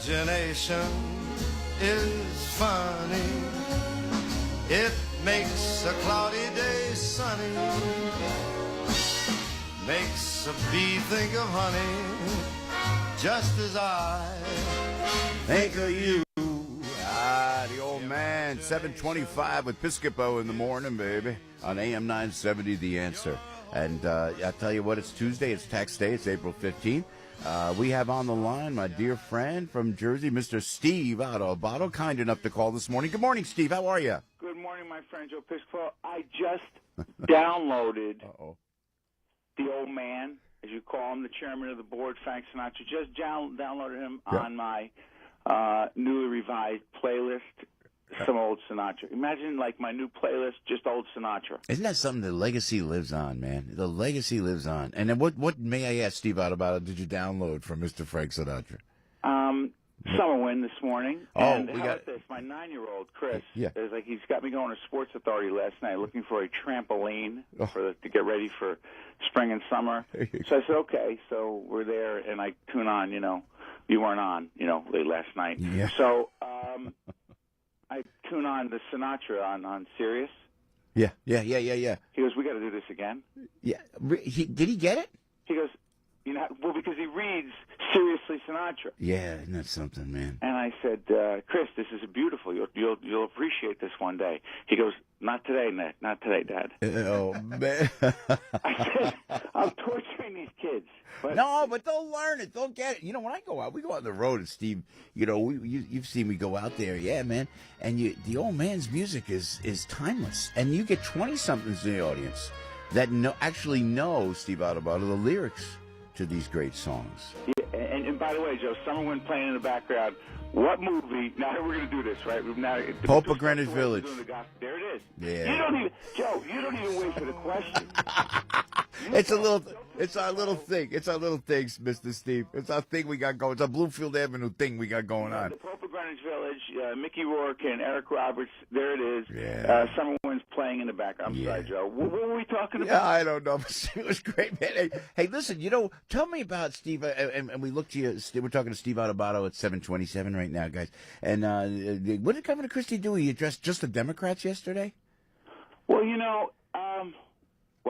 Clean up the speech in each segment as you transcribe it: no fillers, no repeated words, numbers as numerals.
imagination is funny. It makes a cloudy day sunny. Makes a bee think of honey, just as I think of you. The old man, 725 with Piscopo in the morning, baby, on AM970, The Answer. And I tell you what, it's Tuesday, it's tax day, it's April 15th. We have on the line my dear friend from Jersey, Mr. Steve Adubato, kind enough to call this morning. Good morning, Steve. How are you? Good morning, my friend Joe Piscopo. I just downloaded the old man, as you call him, the chairman of the board, Frank Sinatra. Just downloaded him on my newly revised playlist, some old Sinatra. Imagine, like, my new playlist, just old Sinatra. Isn't that something? The legacy lives on, man. The legacy lives on. And then what may I ask, Steve Adubato, did you download from Mr. Frank Sinatra? Summer wind this morning. Oh, and how about this? My 9-year-old, Chris, is like, he's got me going to Sports Authority last night looking for a trampoline to get ready for spring and summer. So I said, okay. So we're there, and I tune on, you weren't on, late last night. Yeah. So I tune on the Sinatra on Sirius. Yeah. He goes, we got to do this again. Yeah. Did he get it? He goes, because he reads Seriously Sinatra. Yeah, isn't that something, man? And I said, Chris, this is beautiful. You'll appreciate this one day. He goes, not today, Nick. Not today, Dad. Oh, man. I said, I'm torturing these kids. No, but they'll learn it. They'll get it. When I go out, we go out on the road, and Steve, you've seen me go out there. Yeah, man. And the old man's music is timeless. And you get 20-somethings in the audience that actually know, Steve Adubato, the lyrics to these great songs. Yeah, and by the way, Joe, Summer Wind playing in the background. What movie? Now we're going to do this, right? Now, Pope of Greenwich Village. There it is. Yeah. You don't even wait for the question. It's our little thing. It's our little things, Mr. Steve. It's our thing we got going. It's our Bluefield Avenue thing we got going on. The Pope of Greenwich Village, Mickey Rourke and Eric Roberts. There it is. Yeah. Summer Wind's playing in the background. I'm sorry, Joe. What were we talking about? Yeah, I don't know. It was great, man. Hey, listen, tell me about Steve. And we look to you. We're talking to Steve Adubato at 727 right now, guys. And what did Governor Christie do? He addressed just the Democrats yesterday? Well,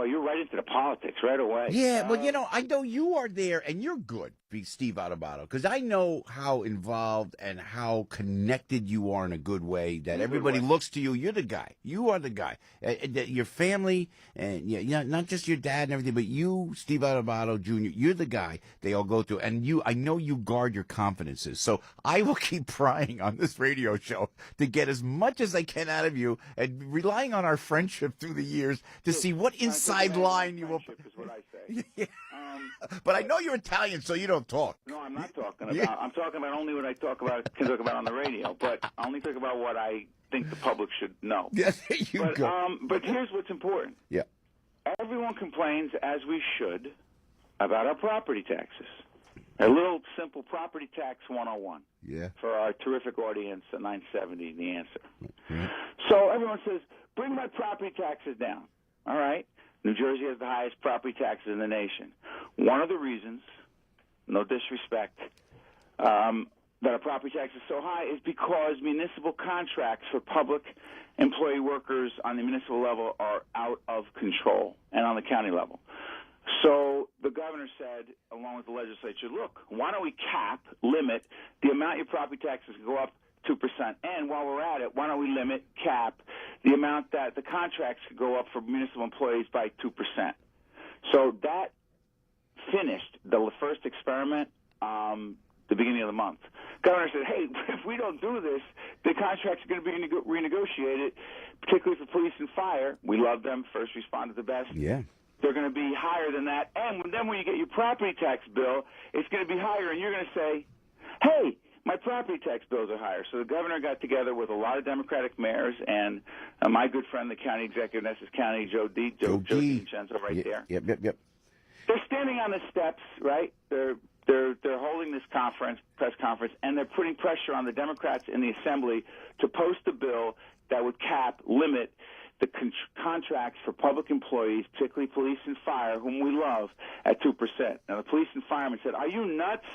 you're right into the politics right away. Yeah, I know you are there, and you're good, Steve Adubato, because I know how involved and how connected you are in a good way, that everybody looks to you. You're the guy. You are the guy. Your family, and not just your dad and everything, but you, Steve Adubato Jr., you're the guy they all go to. And I know you guard your confidences. So I will keep prying on this radio show to get as much as I can out of you, and relying on our friendship through the years to see what inside line you will. Is what I say. Yeah. But I know you're Italian, so you don't talk. No, I'm not talking about. I'm talking about only what I can talk about on the radio. But I only talk about what I think the public should know. Yeah, there you go. But here's what's important. Yeah. Everyone complains, as we should, about our property taxes. A little simple property tax 101. Yeah. For our terrific audience at 970, The Answer. Mm-hmm. So everyone says, bring my property taxes down. All right. New Jersey has the highest property taxes in the nation. One of the reasons, no disrespect, that our property tax is so high is because municipal contracts for public employee workers on the municipal level are out of control, and on the county level. So the governor said, along with the legislature, look, why don't we limit the amount your property taxes can go up 2%. And while we're at it, why don't we cap the amount that the contracts could go up for municipal employees by 2%. So that finished the first experiment the beginning of the month. Governor said, hey, if we don't do this, the contracts are going to be renegotiated, particularly for police and fire. We love them, first responders the best. Yeah. They're going to be higher than that. And then when you get your property tax bill, it's going to be higher, and you're going to say, hey, my property tax bills are higher. So the governor got together with a lot of Democratic mayors and my good friend, the county executive of Essex County, Joe DiVincenzo, there. Yep. They're standing on the steps, right? They're holding this press conference, and they're putting pressure on the Democrats in the Assembly to post a bill that would limit the contracts for public employees, particularly police and fire, whom we love, at 2%. Now, the police and firemen said, are you nuts?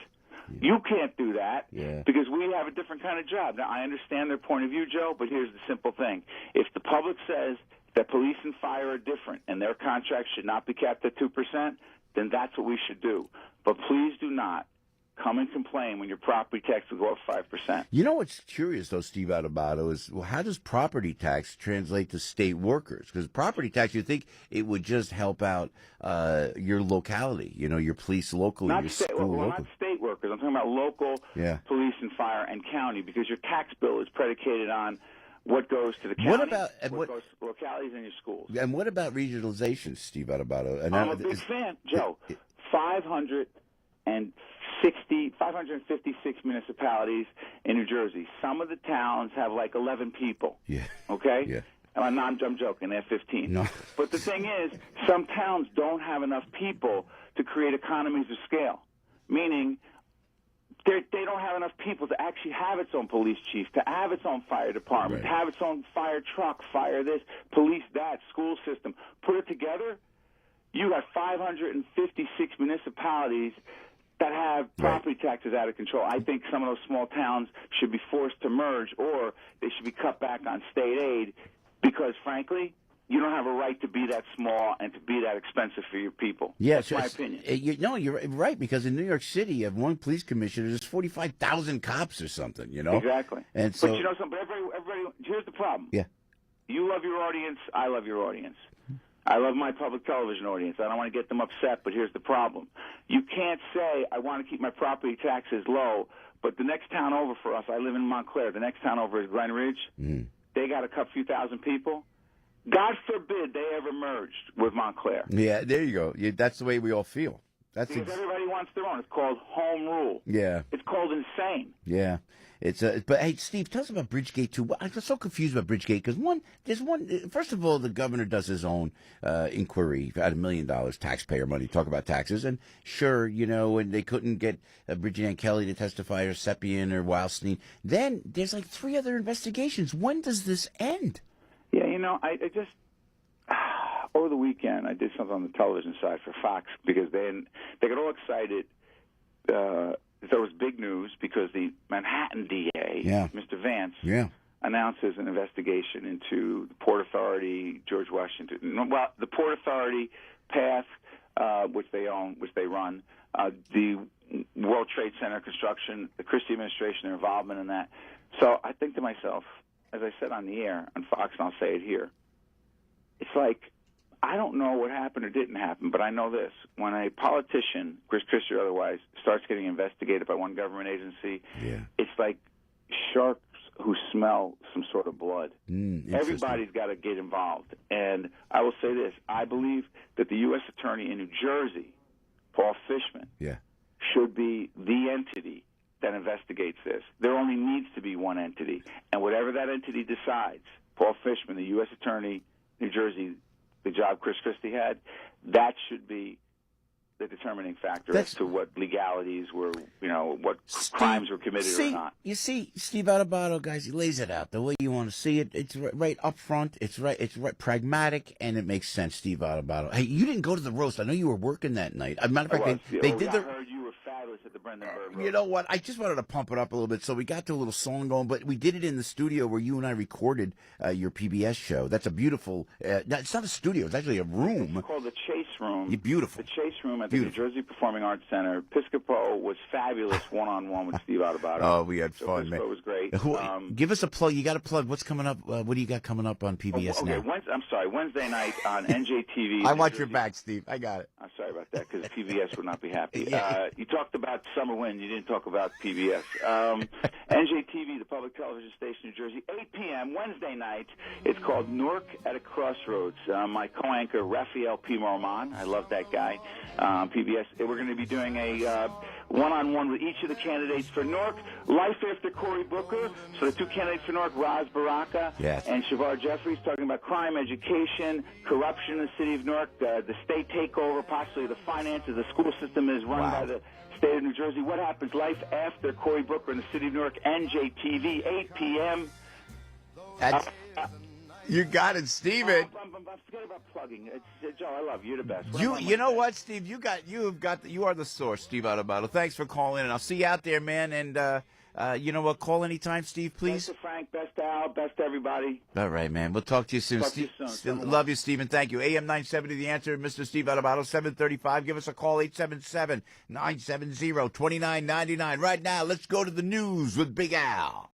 You can't do that Yeah. because we have a different kind of job. Now, I understand their point of view, Joe, but here's the simple thing. If the public says that police and fire are different and their contracts should not be capped at 2%, then that's what we should do. But please do not come and complain when your property tax will go up 5%. You know what's curious, though, Steve Adubato, is how does property tax translate to state workers? Because property tax, you think it would just help out your locality, your police locally, Not your state, school well, locally. not state workers. I'm talking about local police and fire and county, because your tax bill is predicated on what goes to the county, What about goes to localities and your schools. And what about regionalization, Steve Adubato? I'm a big fan, Joe. 556 municipalities in New Jersey. Some of the towns have like 11 people. Yeah. Okay? Yeah. I'm joking. They have 15. No. But the thing is, some towns don't have enough people to create economies of scale, meaning they don't have enough people to actually have its own police chief, to have its own fire department, Right. to have its own fire truck, fire this, police that, school system. Put it together, you got 556 municipalities that have property taxes out of control. I think some of those small towns should be forced to merge, or they should be cut back on state aid because, frankly, you don't have a right to be that small and to be that expensive for your people. Yes, That's my opinion. You're right, because in New York City, you have one police commissioner, there's 45,000 cops or something, Exactly. And so, but everybody, here's the problem. Yeah. You love your audience. I love your audience. I love my public television audience. I don't want to get them upset, but here's the problem. You can't say, I want to keep my property taxes low, but the next town over for us, I live in Montclair, the next town over is Glen Ridge. They got a couple few thousand people. God forbid they ever merged with Montclair. Yeah, there you go. That's the way we all feel. Because everybody wants their own. It's called home rule. Yeah. It's called insane. Yeah. But hey, Steve, tell us about Bridgegate too. I'm so confused about Bridgegate because first of all, the governor does his own inquiry at $1 million taxpayer money. Talk about taxes, and sure, and they couldn't get Bridget Ann Kelly to testify, or Seppian or Wildstein. Then there's like 3 other investigations. When does this end? Yeah, I just over the weekend I did something on the television side for Fox because they got all excited. There was big news because the Manhattan DA, Mr. Vance, announces an investigation into the Port Authority, George Washington. Well, the Port Authority path, which they own, which they run, the World Trade Center construction, the Christie administration, their involvement in that. So I think to myself, as I said on the air on Fox, and I'll say it here, it's like, I don't know what happened or didn't happen, but I know this. When a politician, Chris Christie or otherwise, starts getting investigated by one government agency, it's like sharks who smell some sort of blood. Everybody's got to get involved. And I will say this. I believe that the U.S. Attorney in New Jersey, Paul Fishman, should be the entity that investigates this. There only needs to be one entity. And whatever that entity decides, Paul Fishman, the U.S. Attorney, New Jersey, the job Chris Christie had, that should be the determining factor as to what legalities were, what crimes were committed or not. You see, Steve Adubato, guys, he lays it out the way you want to see it. It's right up front. It's right pragmatic, and it makes sense, Steve Adubato. Hey, you didn't go to the roast. I know you were working that night. As a matter of fact, they did the... I heard you were fabulous at the Brandenburg roast. You know what? I just wanted to pump it up a little bit, so we got to a little song going, but we did it in the studio where you and I recorded your PBS show. That's a beautiful... it's not a studio. It's actually a room. It's called the Chase Room. Beautiful. The Chase Room at the New Jersey Performing Arts Center. Piscopo was fabulous one-on-one with Steve Adubato. Oh, we had fun, man. Piscopo was great. Give us a plug. You got to plug. What's coming up? What do you got coming up on PBS now? I'm sorry, Wednesday night on NJTV. I watch your back, Steve. I got it. I'm sorry about that because PBS would not be happy. You talked about Summer Wind. You didn't talk about PBS. NJTV, the public television station in New Jersey, 8 p.m. Wednesday night. It's called Newark at a Crossroads. My co-anchor, Raphael P. Mormon. I love that guy. PBS. We're going to be doing a one-on-one with each of the candidates for Newark. Life after Cory Booker. So the 2 candidates for Newark, Raz Baraka and Shavar Jeffries, talking about crime, education, corruption in the city of Newark, the state takeover, possibly the finances. The school system is run by the state of New Jersey. What happens life after Cory Booker in the city of Newark? NJTV, 8 p.m. You got it, Steven. forget about plugging. It's, Joe, I love you. You're the best. You know what, Steve? You are the source, Steve Adubato. Thanks for calling, and I'll see you out there, man. And you know what? Call anytime, Steve, please. Best to Frank, best to Al, best to everybody. All right, man. We'll talk to you soon. Talk to you soon. Love you, Stephen. Thank you. AM970, The Answer, Mr. Steve Adubato, 735. Give us a call, 877-970-2999. Right now, let's go to the news with Big Al.